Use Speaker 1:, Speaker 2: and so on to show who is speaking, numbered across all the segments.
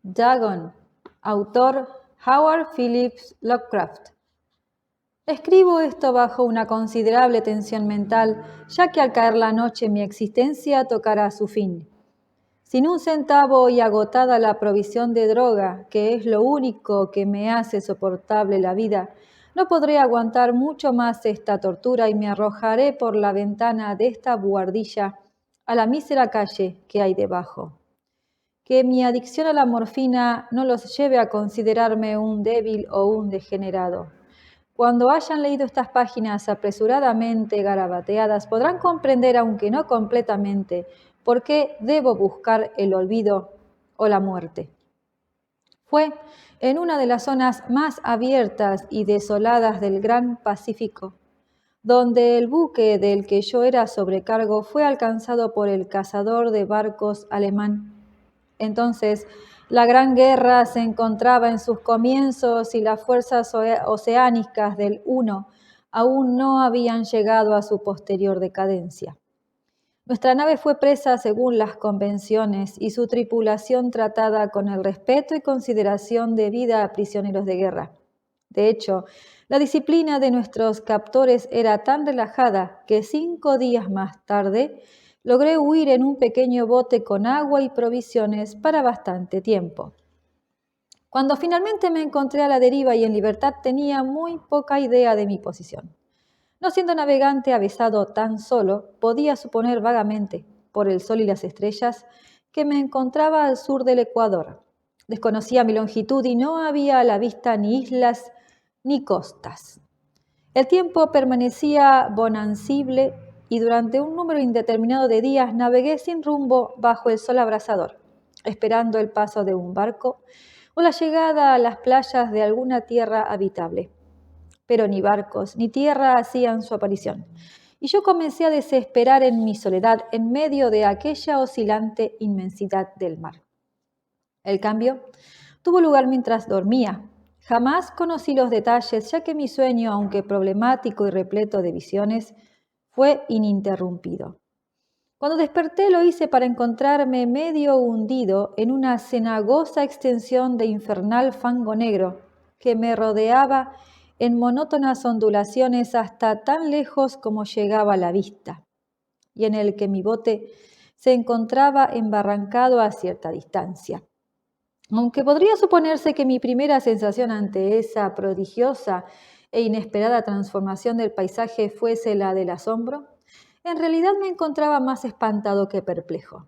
Speaker 1: Dagon, autor Howard Phillips Lovecraft. Escribo esto bajo una considerable tensión mental, ya que al caer la noche mi existencia tocará su fin. Sin un centavo y agotada la provisión de droga, que es lo único que me hace soportable la vida, no podré aguantar mucho más esta tortura y me arrojaré por la ventana de esta buhardilla a la mísera calle que hay debajo. Que mi adicción a la morfina no los lleve a considerarme un débil o un degenerado. Cuando hayan leído estas páginas apresuradamente garabateadas, podrán comprender, aunque no completamente, por qué debo buscar el olvido o la muerte. Fue en una de las zonas más abiertas y desoladas del Gran Pacífico, donde el buque del que yo era sobrecargo fue alcanzado por el cazador de barcos alemán. Entonces, la Gran Guerra se encontraba en sus comienzos y las fuerzas oceánicas del Uno aún no habían llegado a su posterior decadencia. Nuestra nave fue presa según las convenciones y su tripulación tratada con el respeto y consideración debida a prisioneros de guerra. De hecho, la disciplina de nuestros captores era tan relajada que 5 días más tarde logré huir en un pequeño bote con agua y provisiones para bastante tiempo. Cuando finalmente me encontré a la deriva y en libertad tenía muy poca idea de mi posición. No siendo navegante avesado tan solo, podía suponer vagamente, por el sol y las estrellas, que me encontraba al sur del Ecuador. Desconocía mi longitud y no había a la vista ni islas ni costas. El tiempo permanecía bonancible y durante un número indeterminado de días navegué sin rumbo bajo el sol abrasador, esperando el paso de un barco o la llegada a las playas de alguna tierra habitable. Pero ni barcos ni tierra hacían su aparición, y yo comencé a desesperar en mi soledad en medio de aquella oscilante inmensidad del mar. El cambio tuvo lugar mientras dormía. Jamás conocí los detalles, ya que mi sueño, aunque problemático y repleto de visiones, fue ininterrumpido. Cuando desperté lo hice para encontrarme medio hundido en una cenagosa extensión de infernal fango negro que me rodeaba en monótonas ondulaciones hasta tan lejos como llegaba la vista, y en el que mi bote se encontraba embarrancado a cierta distancia. Aunque podría suponerse que mi primera sensación ante esa prodigiosa e inesperada transformación del paisaje fuese la del asombro, en realidad me encontraba más espantado que perplejo,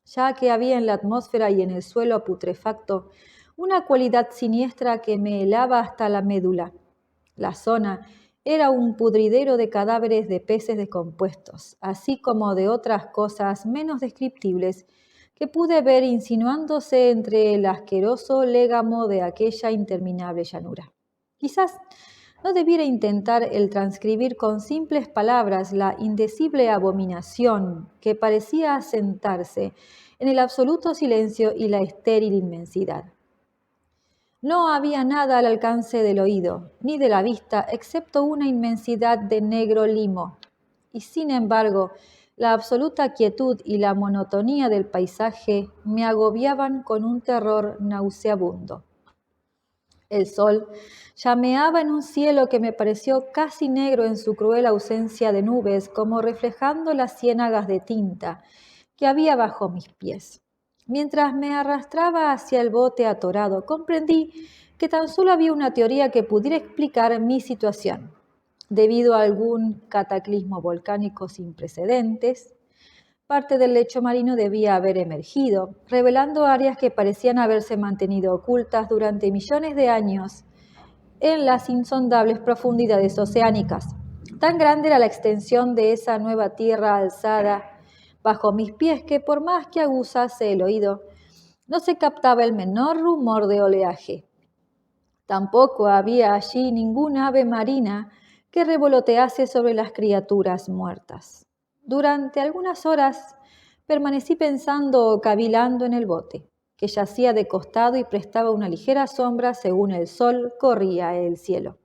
Speaker 1: ya que había en la atmósfera y en el suelo putrefacto una cualidad siniestra que me helaba hasta la médula. La zona era un pudridero de cadáveres de peces descompuestos, así como de otras cosas menos descriptibles que pude ver insinuándose entre el asqueroso légamo de aquella interminable llanura. Quizás no debiera intentar el transcribir con simples palabras la indecible abominación que parecía asentarse en el absoluto silencio y la estéril inmensidad. No había nada al alcance del oído, ni de la vista, excepto una inmensidad de negro limo, y sin embargo, la absoluta quietud y la monotonía del paisaje me agobiaban con un terror nauseabundo. El sol llameaba en un cielo que me pareció casi negro en su cruel ausencia de nubes, como reflejando las ciénagas de tinta que había bajo mis pies. Mientras me arrastraba hacia el bote atorado, comprendí que tan solo había una teoría que pudiera explicar mi situación. Debido a algún cataclismo volcánico sin precedentes, parte del lecho marino debía haber emergido, revelando áreas que parecían haberse mantenido ocultas durante millones de años en las insondables profundidades oceánicas. Tan grande era la extensión de esa nueva tierra alzada bajo mis pies que por más que aguzase el oído, no se captaba el menor rumor de oleaje. Tampoco había allí ningún ave marina que revolotease sobre las criaturas muertas. Durante algunas horas permanecí pensando o cavilando en el bote, que yacía de costado y prestaba una ligera sombra según el sol corría el cielo.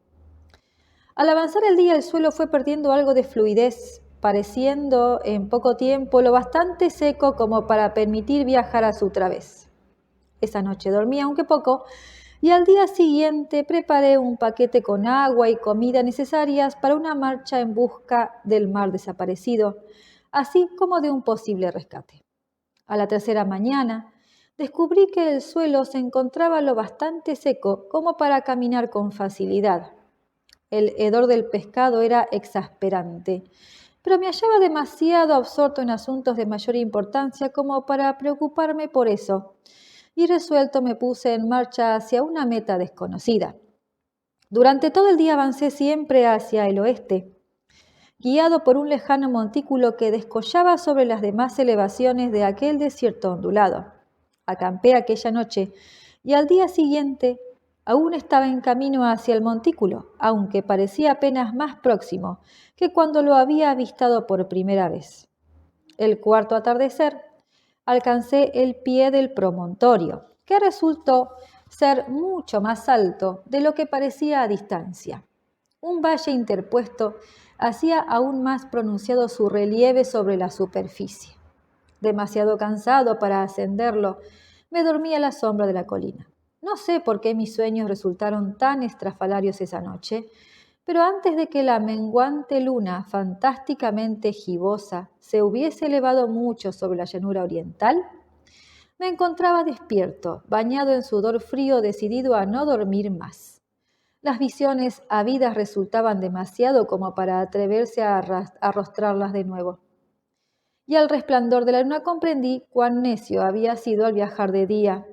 Speaker 1: Al avanzar el día, el suelo fue perdiendo algo de fluidez, pareciendo en poco tiempo lo bastante seco como para permitir viajar a su través. Esa noche dormí aunque poco, y al día siguiente preparé un paquete con agua y comida necesarias para una marcha en busca del mar desaparecido, así como de un posible rescate. A la tercera mañana, descubrí que el suelo se encontraba lo bastante seco como para caminar con facilidad. El hedor del pescado era exasperante, pero me hallaba demasiado absorto en asuntos de mayor importancia como para preocuparme por eso, y resuelto me puse en marcha hacia una meta desconocida. Durante todo el día avancé siempre hacia el oeste, guiado por un lejano montículo que descollaba sobre las demás elevaciones de aquel desierto ondulado. Acampé aquella noche y al día siguiente aún estaba en camino hacia el montículo, aunque parecía apenas más próximo que cuando lo había avistado por primera vez. El cuarto atardecer, alcancé el pie del promontorio, que resultó ser mucho más alto de lo que parecía a distancia. Un valle interpuesto hacía aún más pronunciado su relieve sobre la superficie. Demasiado cansado para ascenderlo, me dormí a la sombra de la colina. No sé por qué mis sueños resultaron tan estrafalarios esa noche, pero antes de que la menguante luna, fantásticamente gibosa, se hubiese elevado mucho sobre la llanura oriental, me encontraba despierto, bañado en sudor frío, decidido a no dormir más. Las visiones habidas resultaban demasiado como para atreverse a arrostrarlas de nuevo. Y al resplandor de la luna comprendí cuán necio había sido al viajar de día.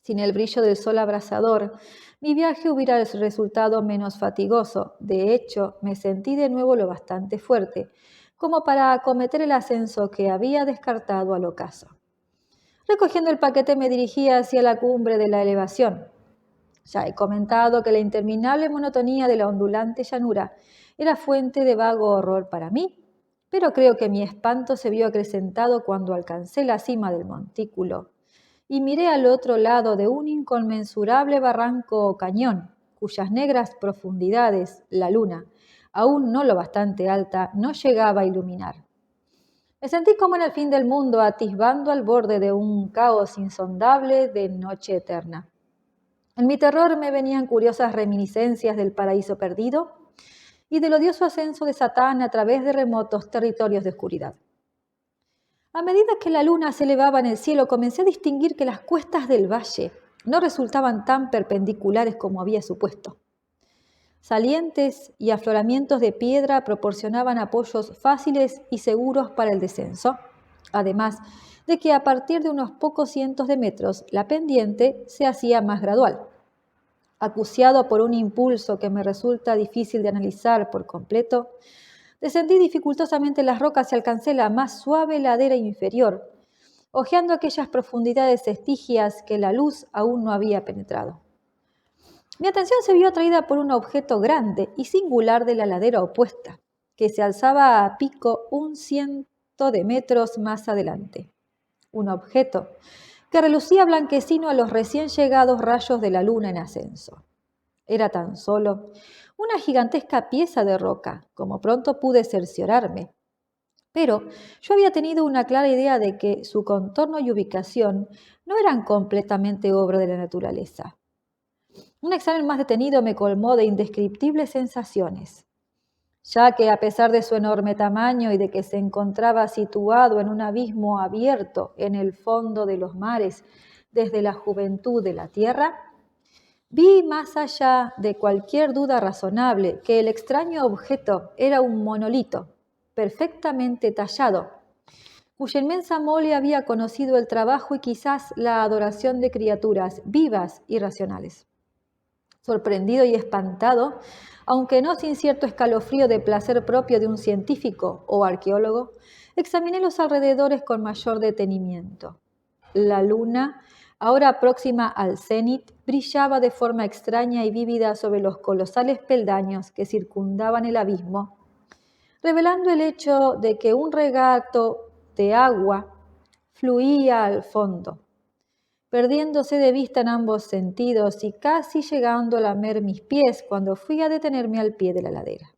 Speaker 1: Sin el brillo del sol abrasador, mi viaje hubiera resultado menos fatigoso. De hecho, me sentí de nuevo lo bastante fuerte como para acometer el ascenso que había descartado al ocaso. Recogiendo el paquete me dirigí hacia la cumbre de la elevación. Ya he comentado que la interminable monotonía de la ondulante llanura era fuente de vago horror para mí, pero creo que mi espanto se vio acrecentado cuando alcancé la cima del montículo y miré al otro lado de un inconmensurable barranco o cañón, cuyas negras profundidades la luna, aún no lo bastante alta, no llegaba a iluminar. Me sentí como en el fin del mundo, atisbando al borde de un caos insondable de noche eterna. En mi terror me venían curiosas reminiscencias del paraíso perdido y del odioso ascenso de Satán a través de remotos territorios de oscuridad. A medida que la luna se elevaba en el cielo, comencé a distinguir que las cuestas del valle no resultaban tan perpendiculares como había supuesto. Salientes y afloramientos de piedra proporcionaban apoyos fáciles y seguros para el descenso, además de que a partir de unos pocos cientos de metros la pendiente se hacía más gradual. Acuciado por un impulso que me resulta difícil de analizar por completo, descendí dificultosamente las rocas y alcancé la más suave ladera inferior, hojeando aquellas profundidades estigias que la luz aún no había penetrado. Mi atención se vio atraída por un objeto grande y singular de la ladera opuesta, que se alzaba a pico un ciento de metros más adelante. Un objeto que relucía blanquecino a los recién llegados rayos de la luna en ascenso. Era tan solo una gigantesca pieza de roca, como pronto pude cerciorarme. Pero yo había tenido una clara idea de que su contorno y ubicación no eran completamente obra de la naturaleza. Un examen más detenido me colmó de indescriptibles sensaciones, ya que a pesar de su enorme tamaño y de que se encontraba situado en un abismo abierto en el fondo de los mares desde la juventud de la tierra, vi más allá de cualquier duda razonable que el extraño objeto era un monolito perfectamente tallado, cuya inmensa mole había conocido el trabajo y quizás la adoración de criaturas vivas y racionales. Sorprendido y espantado, aunque no sin cierto escalofrío de placer propio de un científico o arqueólogo, examiné los alrededores con mayor detenimiento. La luna, ahora próxima al cenit, brillaba de forma extraña y vívida sobre los colosales peldaños que circundaban el abismo, revelando el hecho de que un regato de agua fluía al fondo, perdiéndose de vista en ambos sentidos y casi llegando a lamer mis pies cuando fui a detenerme al pie de la ladera.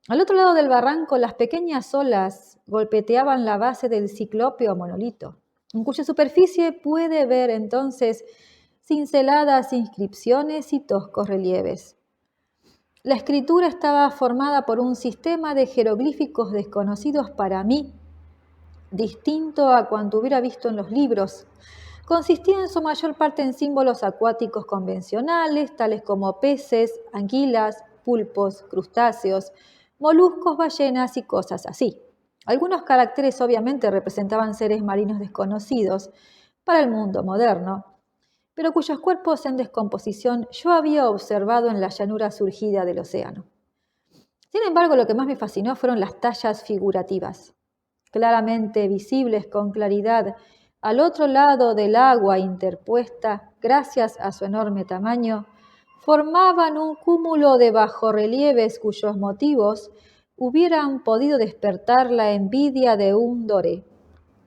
Speaker 1: Al otro lado del barranco, las pequeñas olas golpeteaban la base del ciclópeo monolito, en cuya superficie puede ver entonces cinceladas inscripciones y toscos relieves. La escritura estaba formada por un sistema de jeroglíficos desconocidos para mí, distinto a cuanto hubiera visto en los libros. Consistía en su mayor parte en símbolos acuáticos convencionales, tales como peces, anguilas, pulpos, crustáceos, moluscos, ballenas y cosas así. Algunos caracteres obviamente representaban seres marinos desconocidos para el mundo moderno, pero cuyos cuerpos en descomposición yo había observado en la llanura surgida del océano. Sin embargo, lo que más me fascinó fueron las tallas figurativas, claramente visibles con claridad al otro lado del agua interpuesta, gracias a su enorme tamaño, formaban un cúmulo de bajorrelieves cuyos motivos hubieran podido despertar la envidia de un doré.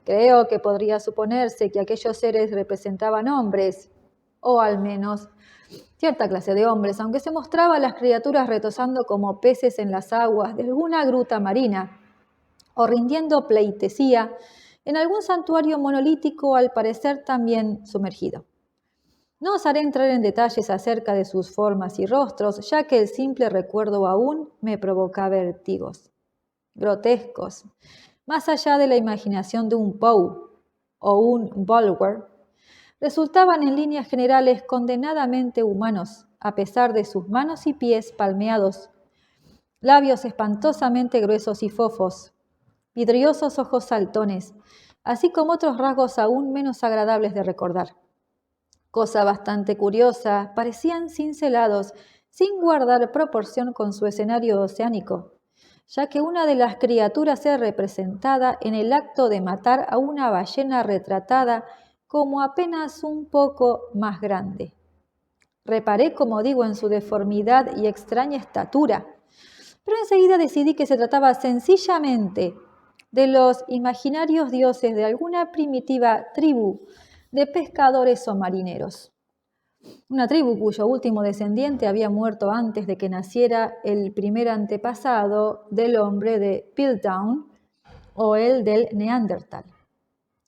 Speaker 1: Creo que podría suponerse que aquellos seres representaban hombres, o al menos cierta clase de hombres, aunque se mostraba a las criaturas retozando como peces en las aguas de alguna gruta marina, o rindiendo pleitesía en algún santuario monolítico, al parecer también sumergido. No osaré entrar en detalles acerca de sus formas y rostros, ya que el simple recuerdo aún me provoca vértigos grotescos, más allá de la imaginación de un Poe o un Bulwer. Resultaban en líneas generales condenadamente humanos, a pesar de sus manos y pies palmeados, labios espantosamente gruesos y fofos, vidriosos ojos saltones, así como otros rasgos aún menos agradables de recordar. Cosa bastante curiosa, parecían cincelados, sin guardar proporción con su escenario oceánico, ya que una de las criaturas era representada en el acto de matar a una ballena retratada como apenas un poco más grande. Reparé, como digo, en su deformidad y extraña estatura, pero enseguida decidí que se trataba sencillamente de los imaginarios dioses de alguna primitiva tribu de pescadores o marineros. Una tribu cuyo último descendiente había muerto antes de que naciera el primer antepasado del hombre de Piltdown o el del Neandertal.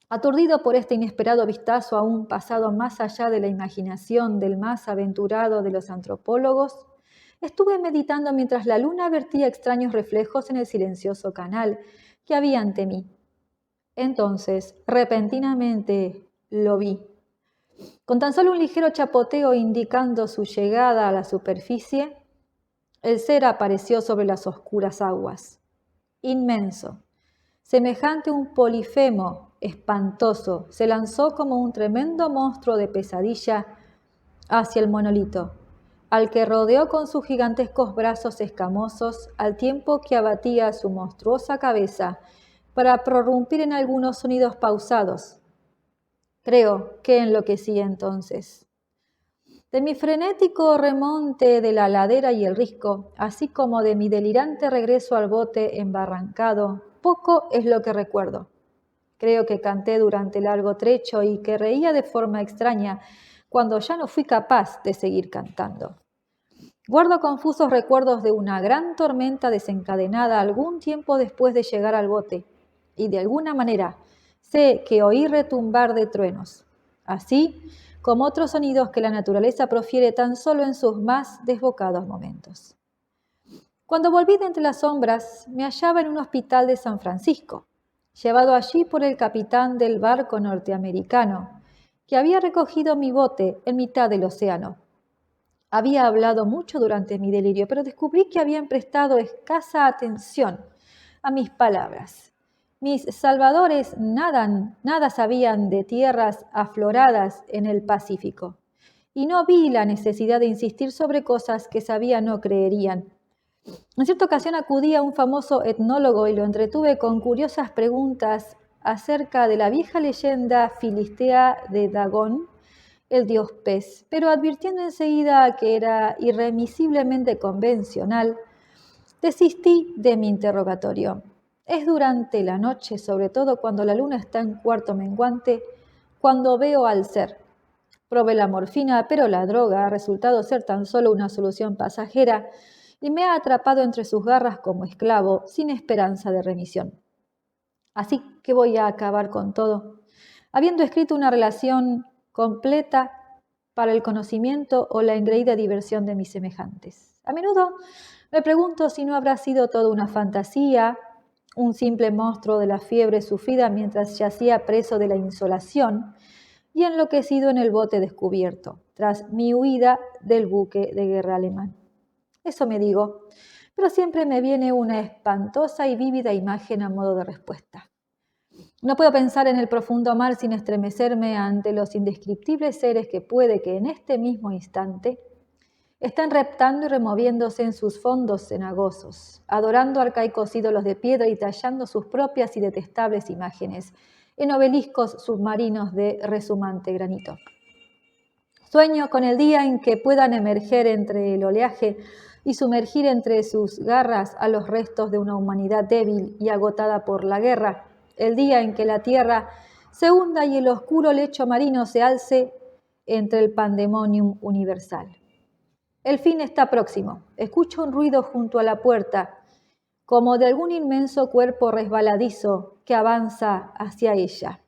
Speaker 1: Aturdido por este inesperado vistazo a un pasado más allá de la imaginación del más aventurado de los antropólogos, estuve meditando mientras la luna vertía extraños reflejos en el silencioso canal que había ante mí. Entonces, repentinamente, lo vi. Con tan solo un ligero chapoteo indicando su llegada a la superficie, el ser apareció sobre las oscuras aguas, inmenso, semejante a un polifemo espantoso, se lanzó como un tremendo monstruo de pesadilla hacia el monolito, al que rodeó con sus gigantescos brazos escamosos, al tiempo que abatía su monstruosa cabeza para prorrumpir en algunos sonidos pausados. Creo que enloquecí entonces. De mi frenético remonte de la ladera y el risco, así como de mi delirante regreso al bote embarrancado, poco es lo que recuerdo. Creo que canté durante largo trecho y que reía de forma extraña cuando ya no fui capaz de seguir cantando. Guardo confusos recuerdos de una gran tormenta desencadenada algún tiempo después de llegar al bote, y de alguna manera sé que oí retumbar de truenos, así como otros sonidos que la naturaleza profiere tan solo en sus más desbocados momentos. Cuando volví de entre las sombras, me hallaba en un hospital de San Francisco, llevado allí por el capitán del barco norteamericano, que había recogido mi bote en mitad del océano. Había hablado mucho durante mi delirio, pero descubrí que habían prestado escasa atención a mis palabras. Mis salvadores nada sabían de tierras afloradas en el Pacífico, y no vi la necesidad de insistir sobre cosas que sabían no creerían. En cierta ocasión acudí a un famoso etnólogo y lo entretuve con curiosas preguntas acerca de la vieja leyenda filistea de Dagón, el dios pez, pero advirtiendo enseguida que era irremisiblemente convencional, desistí de mi interrogatorio. Es durante la noche, sobre todo cuando la luna está en cuarto menguante, cuando veo al ser. Probé la morfina, pero la droga ha resultado ser tan solo una solución pasajera y me ha atrapado entre sus garras como esclavo, sin esperanza de remisión. Así que voy a acabar con todo, habiendo escrito una relación completa para el conocimiento o la engreída diversión de mis semejantes. A menudo me pregunto si no habrá sido toda una fantasía, un simple monstruo de la fiebre sufrida mientras yacía preso de la insolación y enloquecido en el bote descubierto, tras mi huida del buque de guerra alemán. Eso me digo, pero siempre me viene una espantosa y vívida imagen a modo de respuesta. No puedo pensar en el profundo mar sin estremecerme ante los indescriptibles seres que puede que en este mismo instante están reptando y removiéndose en sus fondos cenagosos, adorando arcaicos ídolos de piedra y tallando sus propias y detestables imágenes en obeliscos submarinos de resumante granito. Sueño con el día en que puedan emerger entre el oleaje y sumergir entre sus garras a los restos de una humanidad débil y agotada por la guerra, el día en que la tierra se hunda y el oscuro lecho marino se alce entre el pandemonium universal. El fin está próximo. Escucho un ruido junto a la puerta, como de algún inmenso cuerpo resbaladizo que avanza hacia ella.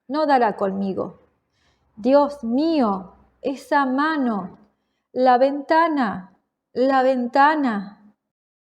Speaker 1: No dará conmigo. Dios mío, esa mano, la ventana, la ventana.